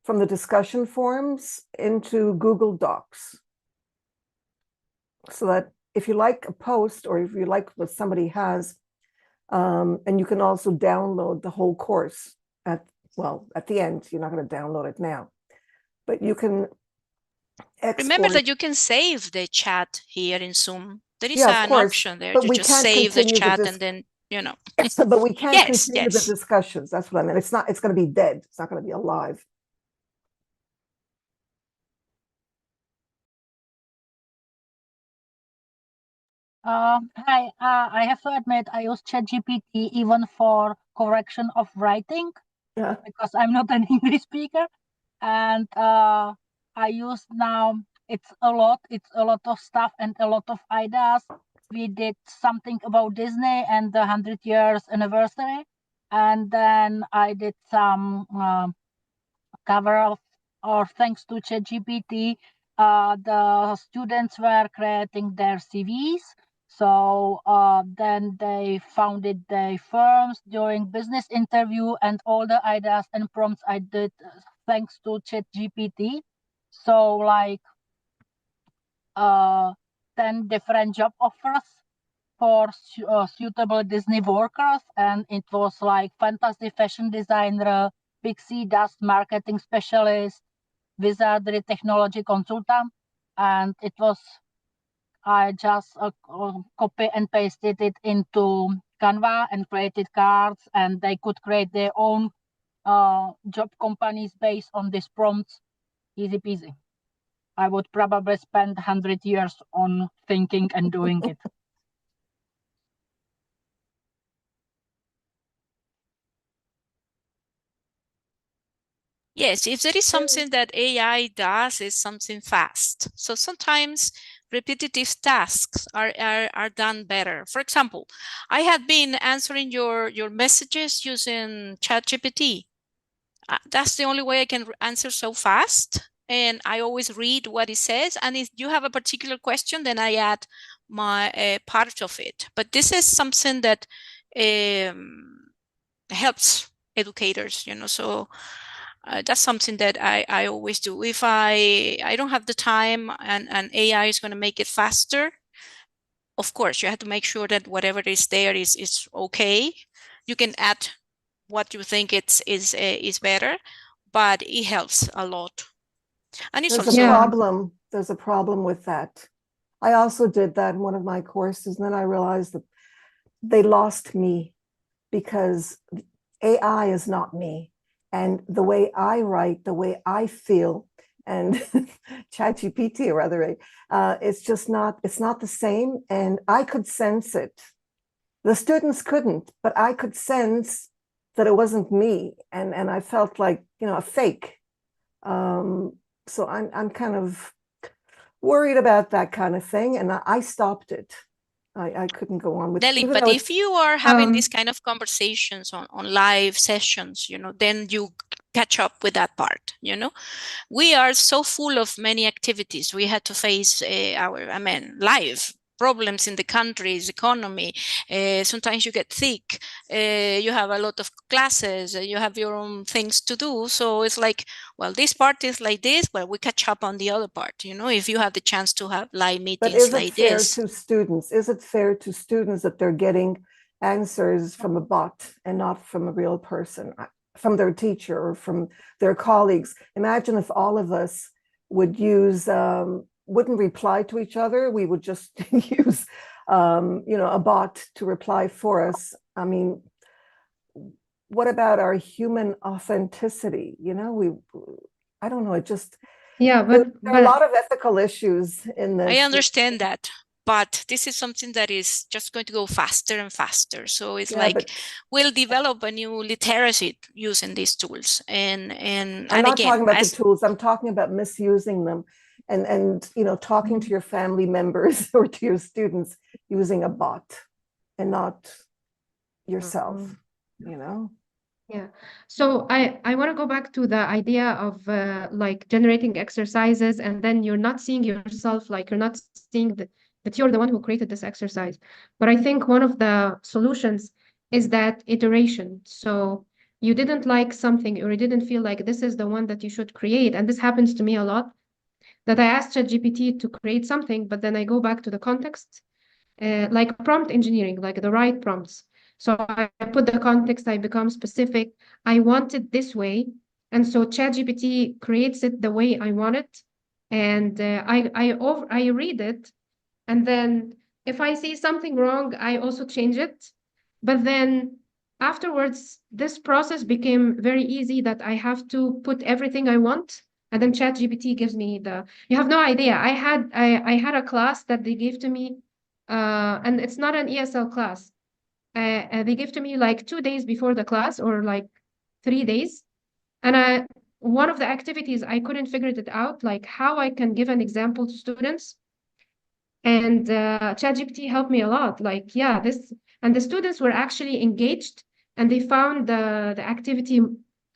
from the discussion forums into Google Docs. So that if you like a post or if you like what somebody has, and you can also download the whole course at the end. You're not going to download it now, but you can export. Remember that you can save the chat here in Zoom. There is Yeah, of an course, option there. but You we just can't save the continue the chat dis- and then, you know. but we can't Yes, continue the yes. discussions. That's what I mean. It's going to be dead. It's not going to be alive. Hi, I have to admit I use ChatGPT even for correction of writing Yeah. because I'm not an English speaker, and I use now it's a lot of stuff and a lot of ideas. We did something about Disney and the 100 years anniversary, and then I did some cover of, or thanks to ChatGPT, the students were creating their CVs. So then they founded their firms during business interview, and all the ideas and prompts I did thanks to ChatGPT. So like 10 different job offers for suitable Disney workers, and it was like fantasy fashion designer, pixie dust marketing specialist, wizardry technology consultant, and it was I just copy and pasted it into Canva and created cards, and they could create their own job companies based on these prompts. Easy peasy. I would probably spend 100 years on thinking and doing it. Yes, if there is something that AI does, is something fast. So sometimes repetitive tasks are done better. For example, I had been answering your messages using ChatGPT. That's the only way I can answer so fast. And I always read what it says. And if you have a particular question, then I add my part of it. But this is something that helps educators, you know, so that's something that I always do. If I don't have the time and AI is going to make it faster, of course, you have to make sure that whatever is there is okay. You can add what you think is better, but it helps a lot. And it's There's also a problem. There's a problem with that. I also did that in one of my courses, and then I realized that they lost me because AI is not me. And the way I write, the way I feel, and ChatGPT, or rather, it's just not, it's not the same. And I could sense it. The students couldn't, but I could sense that it wasn't me. And I felt like, you know, a fake. So I'm kind of worried about that kind of thing. And I stopped it. I couldn't go on with it. Nelly, but if you are having these kind of conversations on live sessions, you know, then you catch up with that part, you know. We are so full of many activities. We had to face live problems in the country's economy. Sometimes you get sick. You have a lot of classes. You have your own things to do. So it's like, well, this part is like this, but we catch up on the other part. You know, if you have the chance to have live meetings like this. But is it fair to students? Is it fair to students that they're getting answers from a bot and not from a real person, from their teacher or from their colleagues? Imagine if all of us would use wouldn't reply to each other. We would just use, you know, a bot to reply for us. I mean, what about our human authenticity? You know, I don't know. It just, but there are a lot of ethical issues in this. I understand that, but this is something that is just going to go faster and faster. So it's we'll develop a new literacy using these tools. And I'm not talking about the tools. I'm talking about misusing them. And you know, talking to your family members or to your students using a bot and not yourself, you know? Yeah. So I want to go back to the idea of like generating exercises, and then you're not seeing yourself, like you're not seeing that you're the one who created this exercise. But I think one of the solutions is that iteration. So you didn't like something, or you didn't feel like this is the one that you should create. And this happens to me a lot, that I asked ChatGPT to create something, but then I go back to the context like prompt engineering, like the right prompts. So I put the context, I become specific. I want it this way. And so ChatGPT creates it the way I want it. And I read it. And then if I see something wrong, I also change it. But then afterwards, this process became very easy that I have to put everything I want. And then ChatGPT gives me you have no idea. I had a class that they gave to me, and it's not an ESL class. They gave to me like 2 days before the class, or like 3 days. And one of the activities, I couldn't figure it out, like how I can give an example to students. And ChatGPT helped me a lot. Like, yeah, and the students were actually engaged, and they found the activity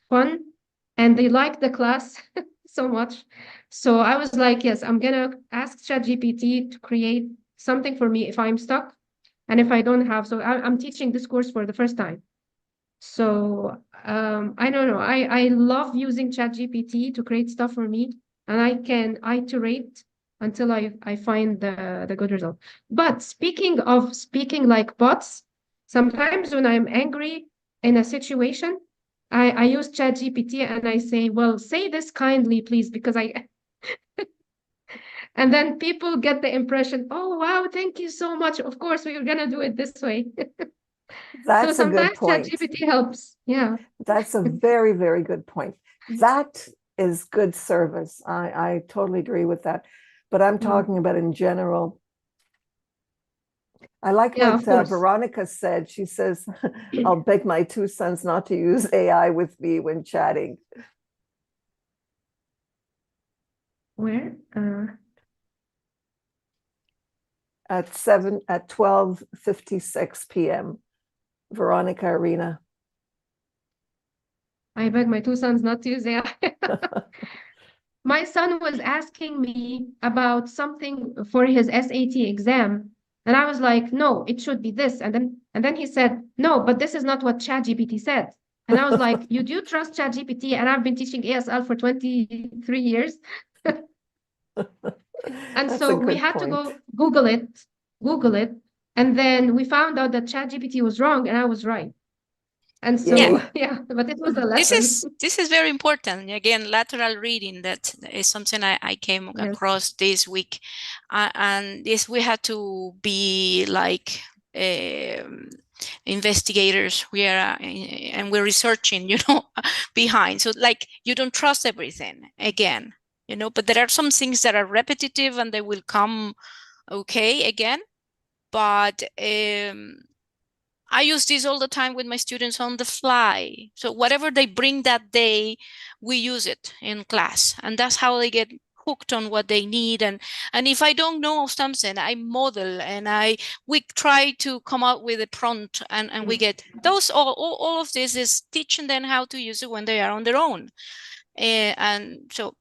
fun, and they liked the class so much. So I was like, yes, I'm gonna ask ChatGPT to create something for me if I'm stuck, and if I don't have. So I'm teaching this course for the first time. So I don't know. I love using ChatGPT to create stuff for me, and I can iterate until I find the good result. But speaking like bots, sometimes when I'm angry in a situation, I use ChatGPT and I say, well, say this kindly, please, because and then people get the impression, oh wow, thank you so much. Of course, we're gonna do it this way. That's So a good sometimes point. ChatGPT helps. Yeah. That's a very, very good point. That is good service. I totally agree with that. But I'm talking about in general. I like Yeah, what of course. Veronica said. She says, I'll beg my two sons not to use AI with me when chatting. Where? At 12:56 p.m. Veronica Arena. I beg my two sons not to use AI. My son was asking me about something for his SAT exam, and I was like, no, it should be this. And then he said, no, but this is not what ChatGPT said. And I was like, you do trust ChatGPT? And I've been teaching ASL for 23 years. And That's so a we good had to point. go Google it, and then we found out that ChatGPT was wrong and I was right. And so Yay. yeah, but it was a This lesson. is very important. Again, lateral reading, that is something I came Yes. across this week, and this we had to be like investigators. We are and we're researching, behind. So like you don't trust everything again, but there are some things that are repetitive and they will come okay again. But I use this all the time with my students on the fly. So whatever they bring that day, we use it in class. And that's how they get hooked on what they need. And if I don't know something, I model and we try to come up with a prompt, and we get those. All of this is teaching them how to use it when they are on their own. And so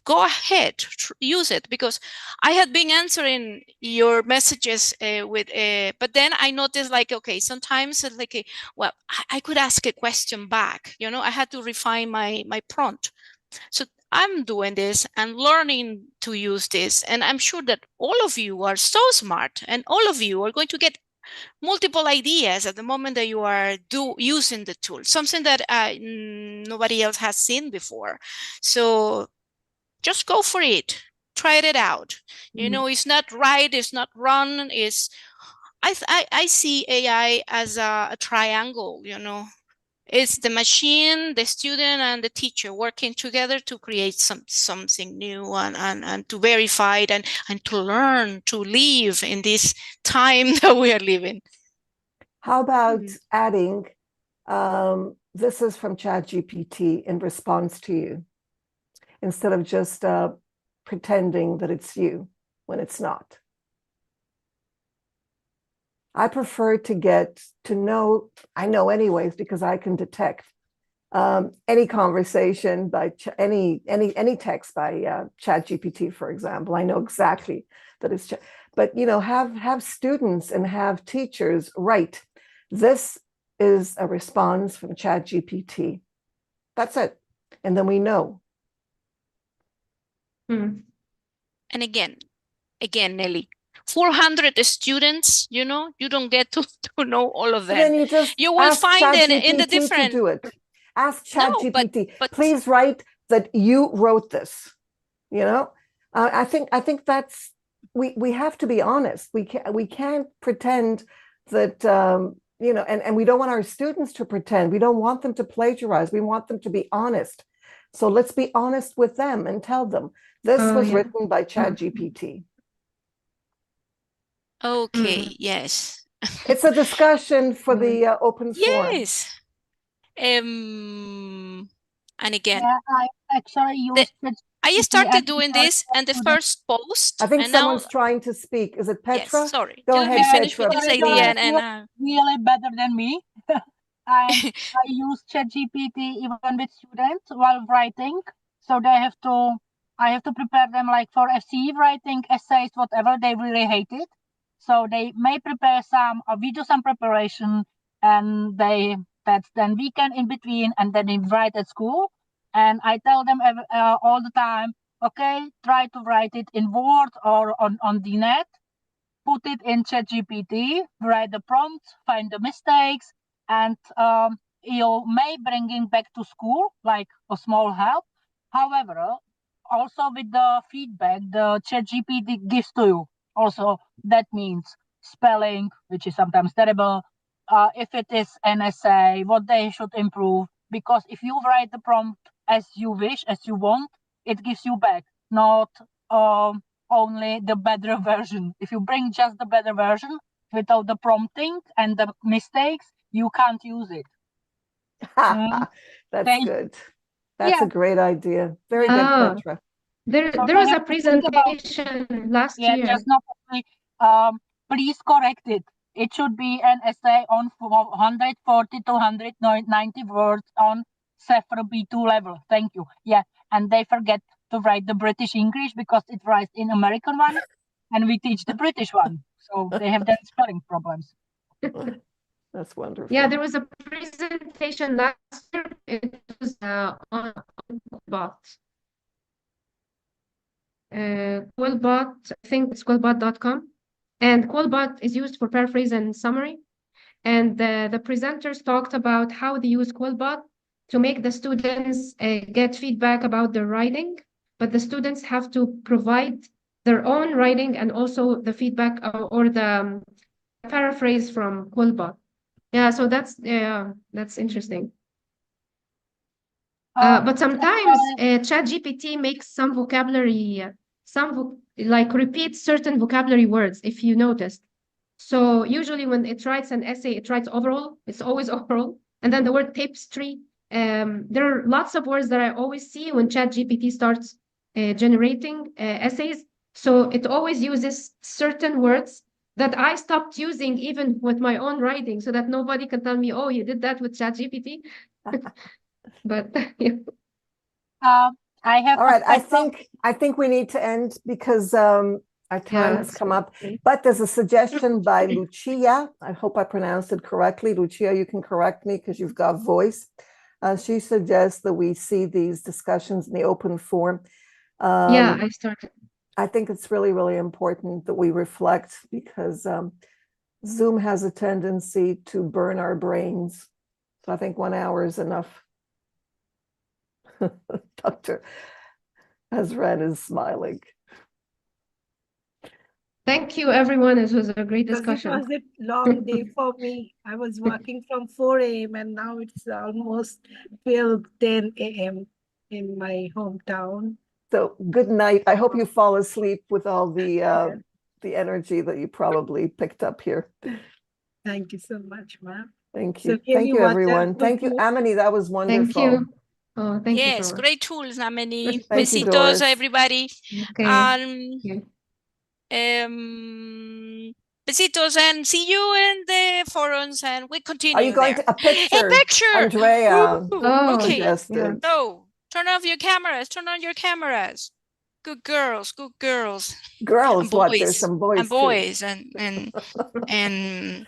go ahead, use it, because I had been answering your messages but then I noticed, like, okay, sometimes it's like, well, I could ask a question back, I had to refine my prompt. So I'm doing this and learning to use this, and I'm sure that all of you are so smart, and all of you are going to get multiple ideas at the moment that you are using the tool, something that nobody else has seen before. So just go for it. Try it out. It's not right, it's not wrong. I see AI as a triangle. It's the machine, the student, and the teacher working together to create something new, and to verify it, and to learn to live in this time that we are living. How about adding, this is from ChatGPT in response to you, instead of just pretending that it's you when it's not. I prefer to get to know, I know anyways, because I can detect any conversation by any text by ChatGPT, for example. I know exactly that it's, but have students and have teachers write, this is a response from ChatGPT. That's it. And then we know. And again, Nelly, 400 students, you know, you don't get to know all of And then them. you just You will ask find in the ChatGPT to different, do it. Ask no, ChatGPT, but please write that you wrote this. You know, I think that's we have to be honest. We can't pretend that you know, and we don't want our students to pretend. We don't want them to plagiarize. We want them to be honest. So let's be honest with them and tell them this Oh, was yeah. written by ChatGPT. okay, Mm. yes. It's a discussion for the open forum. Yes. And again, Yeah, I actually used it. I started doing this, and the first post, I think and now, someone's trying to speak. Is it yes, Petra? sorry. Go Let ahead, me finish with Petra. this Please idea, go ahead. Really better than me. I use ChatGPT even with students while writing. So I have to prepare them like for FCE writing, essays, whatever. They really hate it. So they may prepare we do some preparation, and that's then weekend in between, and then they write at school. And I tell them all the time, okay, try to write it in Word or on the net, put it in ChatGPT, write the prompt, find the mistakes, and you may bring it back to school like a small help. However, also with the feedback the ChatGPT gives to you, also that means spelling, which is sometimes terrible. If it is an essay, what they should improve. Because if you write the prompt as you wish, as you want, it gives you back, not only the better version. If you bring just the better version without the prompting and the mistakes, you can't use it. That's good. That's a great idea. Very good, Petra. There was a presentation last year. Just not only, please correct it. It should be an essay on 140 to 190 words on SEFR B2 level. Thank you. Yeah, and they forget to write the British English because it writes in American one, and we teach the British one. So they have then spelling problems. That's wonderful. Yeah, there was a presentation last year. It was on Quillbot. Quillbot, I think it's quillbot.com. And Quillbot is used for paraphrase and summary. And the presenters talked about how they use Quillbot to make the students get feedback about their writing, but the students have to provide their own writing and also the feedback or the paraphrase from Quillbot. Yeah, so that's interesting. But sometimes ChatGPT makes some vocabulary, like repeats certain vocabulary words, if you noticed. So usually when it writes an essay, it writes overall. It's always overall. And then the word tapestry. There are lots of words that I always see when ChatGPT starts generating essays. So it always uses certain words that I stopped using even with my own writing, so that nobody can tell me, oh, you did that with ChatGPT. But yeah. I have. All right. I think we need to end because our time has come up. But there's a suggestion by Lucia. I hope I pronounced it correctly. Lucia, you can correct me because you've got voice. She suggests that we see these discussions in the open forum. Yeah, I started. I think it's really, really important that we reflect because Zoom has a tendency to burn our brains. So I think 1 hour is enough. Dr. Azran is smiling. Thank you, everyone. This was a great discussion. It was a long day for me. I was working from 4 a.m. and now it's almost 10 a.m. in my hometown. So good night. I hope you fall asleep with all the energy that you probably picked up here. Thank you so much, ma'am. Thank you. Thank you, everyone. Thank you, Amini. That was wonderful. Thank you. Oh, thank you. Yes, great tools, Amini. Thank you, Besitos, Doris. everybody. Okay. Besitos, and see you in the forums, and we continue. Are you going there. to a picture? A picture. Andrea. Okay. Suggested. So turn off your cameras. Turn on your cameras. Good girls. Good girls. Girls, and what? boys, There's some boys. And boys and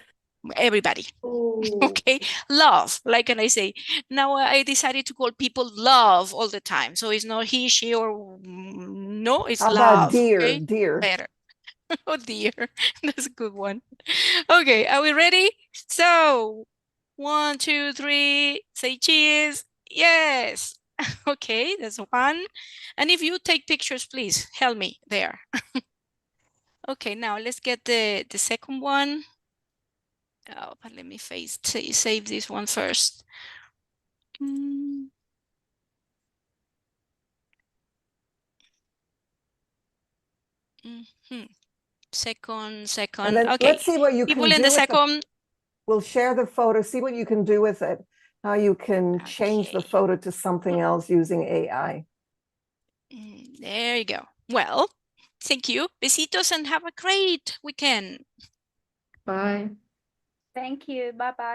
everybody. Okay. Love. Like can I say? Now I decided to call people love all the time. So it's not he, she, or no. It's How love. about dear? Okay? Dear. Better. Oh dear, that's a good one. Okay, are we ready? So 1, 2, 3, say cheese. Yes. Okay, that's one. And if you take pictures, please help me there. Okay, now let's get the second one. Oh, but let me save this one first. Second. And then Okay. let's see what you People can in do the with second. We'll share the photo, see what you can do with it. How you can change the Okay. photo to something else using AI. There you go. Well, thank you. Besitos and have a great weekend. Bye. Thank you. Bye bye.